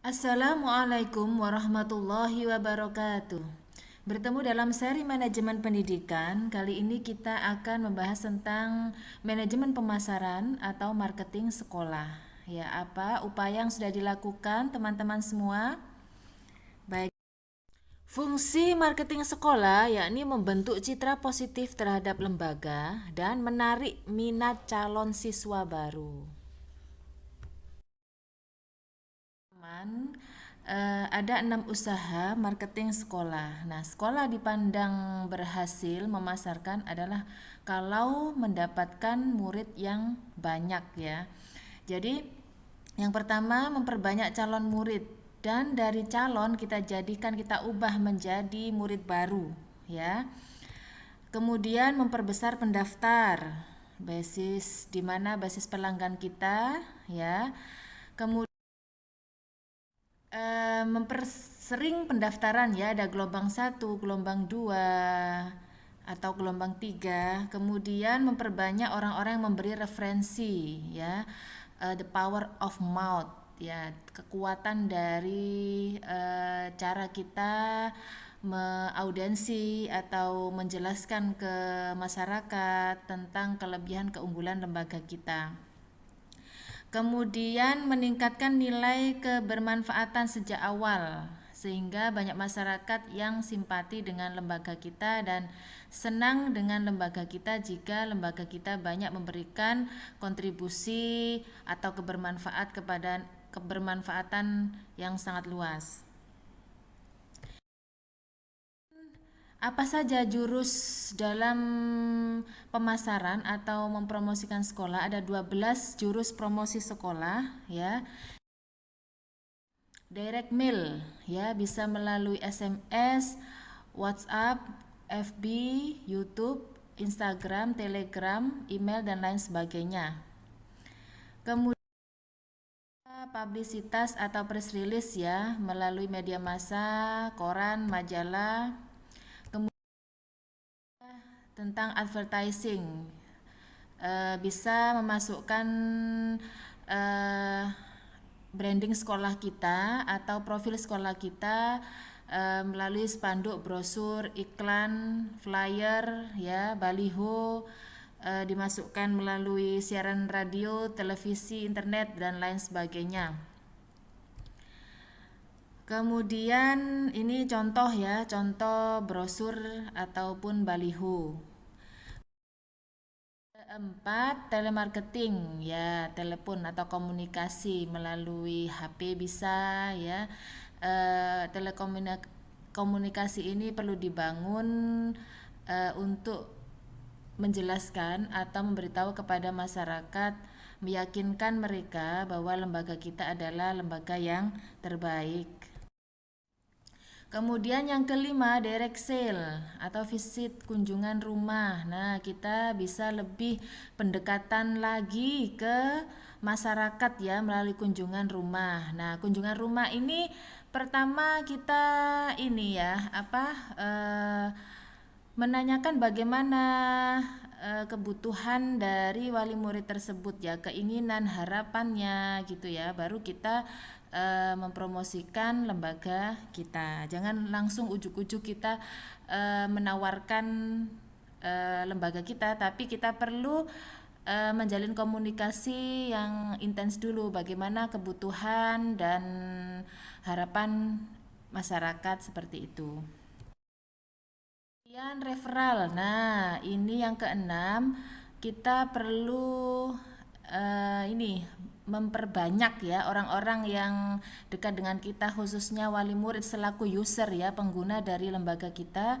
Assalamualaikum warahmatullahi wabarakatuh. Bertemu dalam seri manajemen pendidikan. Kali ini kita akan membahas tentang manajemen pemasaran atau marketing sekolah. Ya, apa upaya yang sudah dilakukan teman-teman semua? Baik. Fungsi marketing sekolah yakni membentuk citra positif terhadap lembaga dan menarik minat calon siswa baru. Ada 6 usaha marketing sekolah. Nah, sekolah dipandang berhasil memasarkan adalah kalau mendapatkan murid yang banyak ya. Jadi, yang pertama memperbanyak calon murid dan dari calon kita ubah menjadi murid baru ya. Kemudian memperbesar pendaftar di mana basis pelanggan kita ya. Kemudian mempersering pendaftaran ya, ada gelombang 1, gelombang 2 atau gelombang 3. Kemudian memperbanyak orang-orang yang memberi referensi ya. The power of mouth ya, kekuatan dari cara kita audiensi atau menjelaskan ke masyarakat tentang kelebihan keunggulan lembaga kita. Kemudian meningkatkan nilai kebermanfaatan sejak awal sehingga banyak masyarakat yang simpati dengan lembaga kita dan senang dengan lembaga kita jika lembaga kita banyak memberikan kontribusi atau kebermanfaatan yang sangat luas. Apa saja jurus dalam pemasaran atau mempromosikan sekolah? Ada 12 jurus promosi sekolah ya. Direct mail ya, bisa melalui SMS, WhatsApp, FB, YouTube, Instagram, Telegram, email dan lain sebagainya. Kemudian publisitas atau press release ya, melalui media massa, koran, majalah. Tentang advertising, bisa memasukkan branding sekolah kita atau profil sekolah kita melalui spanduk, brosur, iklan, flyer ya, baliho, dimasukkan melalui siaran radio, televisi, internet dan lain sebagainya. Kemudian ini contoh ya, contoh brosur ataupun baliho. 4. Telemarketing ya, telepon atau komunikasi melalui HP bisa ya. Telekomunikasi ini perlu dibangun untuk menjelaskan atau memberitahu kepada masyarakat, meyakinkan mereka bahwa lembaga kita adalah lembaga yang terbaik. Kemudian yang kelima, direct sale atau visit kunjungan rumah. Nah, kita bisa lebih pendekatan lagi ke masyarakat ya melalui kunjungan rumah. Nah, kunjungan rumah ini pertama kita ini ya, menanyakan bagaimana kebutuhan dari wali murid tersebut ya, keinginan, harapannya gitu ya. Baru kita mempromosikan lembaga kita. Jangan langsung ujuk-ujuk kita menawarkan lembaga kita, tapi kita perlu menjalin komunikasi yang intens dulu, bagaimana kebutuhan dan harapan masyarakat seperti itu. Kemudian referral. Nah, ini yang keenam, kita perlu ini memperbanyak ya orang-orang yang dekat dengan kita, khususnya wali murid selaku user ya, pengguna dari lembaga kita,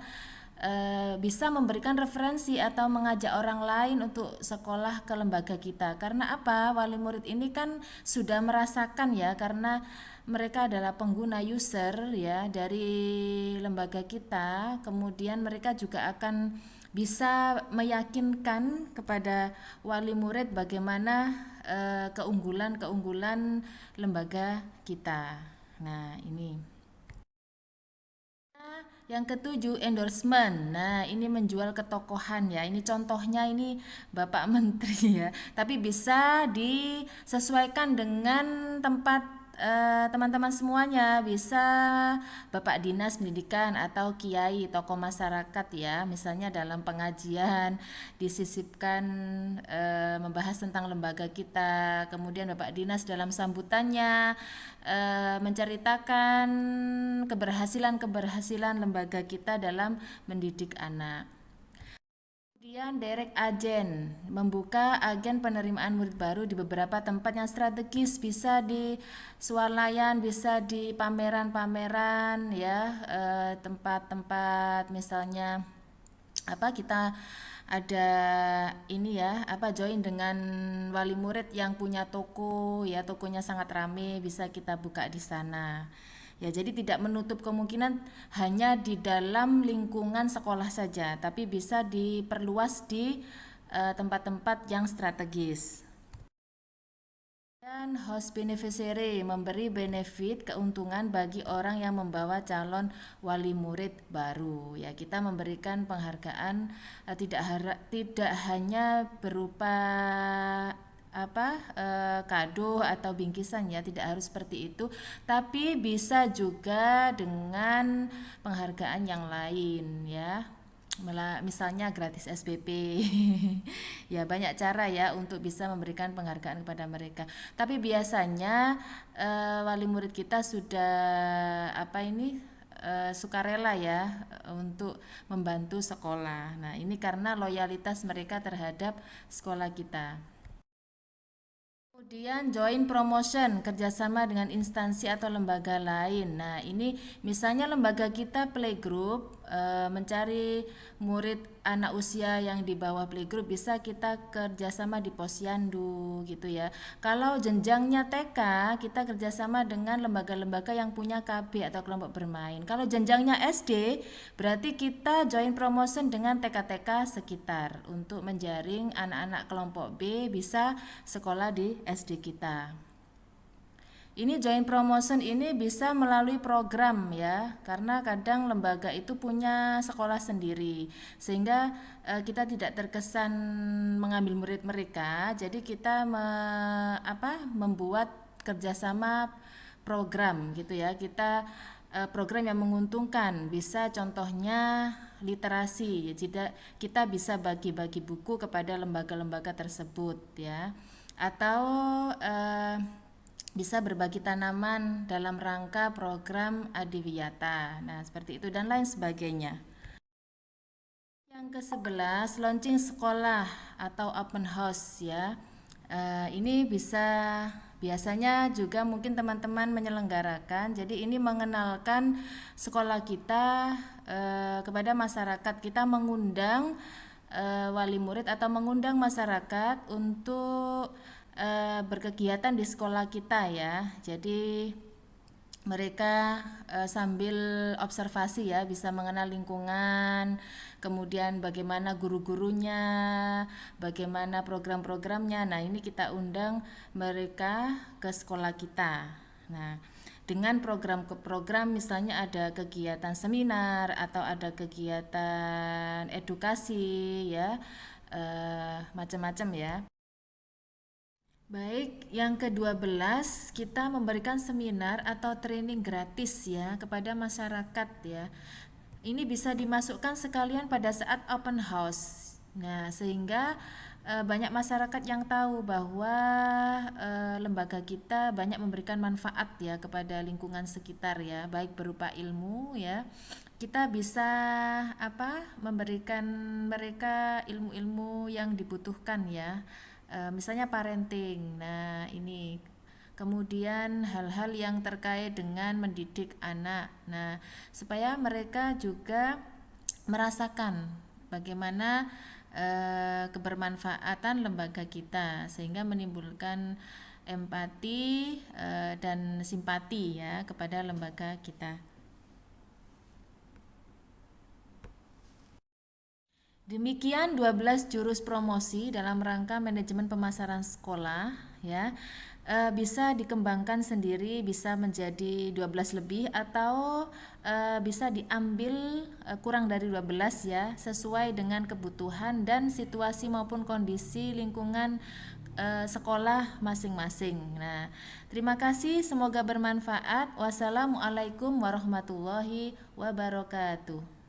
bisa memberikan referensi atau mengajak orang lain untuk sekolah ke lembaga kita. Karena apa? Wali murid ini kan sudah merasakan ya, karena mereka adalah pengguna user ya dari lembaga kita. Kemudian mereka juga akan bisa meyakinkan kepada wali murid bagaimana keunggulan-keunggulan lembaga kita. Nah, ini. Yang ketujuh, endorsement. Nah, ini menjual ketokohan ya. Ini contohnya ini Bapak Menteri ya. Tapi bisa disesuaikan dengan tempat teman-teman semuanya, bisa Bapak Dinas Pendidikan atau Kiai, tokoh masyarakat ya, misalnya dalam pengajian disisipkan membahas tentang lembaga kita, kemudian Bapak Dinas dalam sambutannya menceritakan keberhasilan lembaga kita dalam mendidik anak. Kemudian direct agent, membuka agen penerimaan murid baru di beberapa tempat yang strategis, bisa di swalayan, bisa di pameran-pameran ya, tempat-tempat misalnya kita ada ini ya, join dengan wali murid yang punya toko ya, tokonya sangat rame, bisa kita buka di sana. Ya, jadi tidak menutup kemungkinan hanya di dalam lingkungan sekolah saja, tapi bisa diperluas di tempat-tempat yang strategis. Dan host beneficiary, memberi benefit keuntungan bagi orang yang membawa calon wali murid baru. Ya, kita memberikan penghargaan tidak hanya berupa kado atau bingkisan ya, tidak harus seperti itu, tapi bisa juga dengan penghargaan yang lain ya, misalnya gratis SPP. Ya, banyak cara ya untuk bisa memberikan penghargaan kepada mereka, tapi biasanya wali murid kita sudah sukarela ya untuk membantu sekolah. Nah, ini karena loyalitas mereka terhadap sekolah kita. Kemudian join promotion, kerjasama dengan instansi atau lembaga lain. Nah, ini misalnya lembaga kita playgroup, mencari murid anak usia yang di bawah playgroup, bisa kita kerjasama di posyandu gitu ya. Kalau jenjangnya TK, kita kerjasama dengan lembaga-lembaga yang punya KB atau kelompok bermain. Kalau jenjangnya SD, berarti kita join promotion dengan TK-TK sekitar untuk menjaring anak-anak kelompok B bisa sekolah di SD kita. Ini joint promotion ini bisa melalui program ya, karena kadang lembaga itu punya sekolah sendiri, sehingga kita tidak terkesan mengambil murid mereka. Jadi kita membuat kerjasama program gitu ya. Kita program yang menguntungkan, bisa contohnya literasi. Jadi kita bisa bagi-bagi buku kepada lembaga-lembaga tersebut ya, atau bisa berbagi tanaman dalam rangka program Adiwiyata. Nah, seperti itu dan lain sebagainya. Yang ke-11, launching sekolah atau open house ya. Ini biasanya juga mungkin teman-teman menyelenggarakan. Jadi ini mengenalkan sekolah kita kepada masyarakat. Kita mengundang wali murid atau mengundang masyarakat untuk berkegiatan di sekolah kita ya. Jadi mereka sambil observasi ya, bisa mengenal lingkungan, kemudian bagaimana guru-gurunya, bagaimana program-programnya. Nah, ini kita undang mereka ke sekolah kita. Nah, dengan program-program misalnya ada kegiatan seminar atau ada kegiatan edukasi ya, macam-macam ya. Baik, yang ke-12 kita memberikan seminar atau training gratis ya kepada masyarakat ya. Ini bisa dimasukkan sekalian pada saat open house. Nah, sehingga banyak masyarakat yang tahu bahwa lembaga kita banyak memberikan manfaat ya kepada lingkungan sekitar ya, baik berupa ilmu ya. Kita bisa memberikan mereka ilmu-ilmu yang dibutuhkan ya. Misalnya parenting. Nah, ini kemudian hal-hal yang terkait dengan mendidik anak. Nah, supaya mereka juga merasakan bagaimana kebermanfaatan lembaga kita, sehingga menimbulkan empati dan simpati ya kepada lembaga kita. Demikian 12 jurus promosi dalam rangka manajemen pemasaran sekolah ya. Bisa dikembangkan sendiri, bisa menjadi 12 lebih atau bisa diambil kurang dari 12 ya, sesuai dengan kebutuhan dan situasi maupun kondisi lingkungan sekolah masing-masing. Nah, terima kasih, semoga bermanfaat. Wassalamualaikum warahmatullahi wabarakatuh.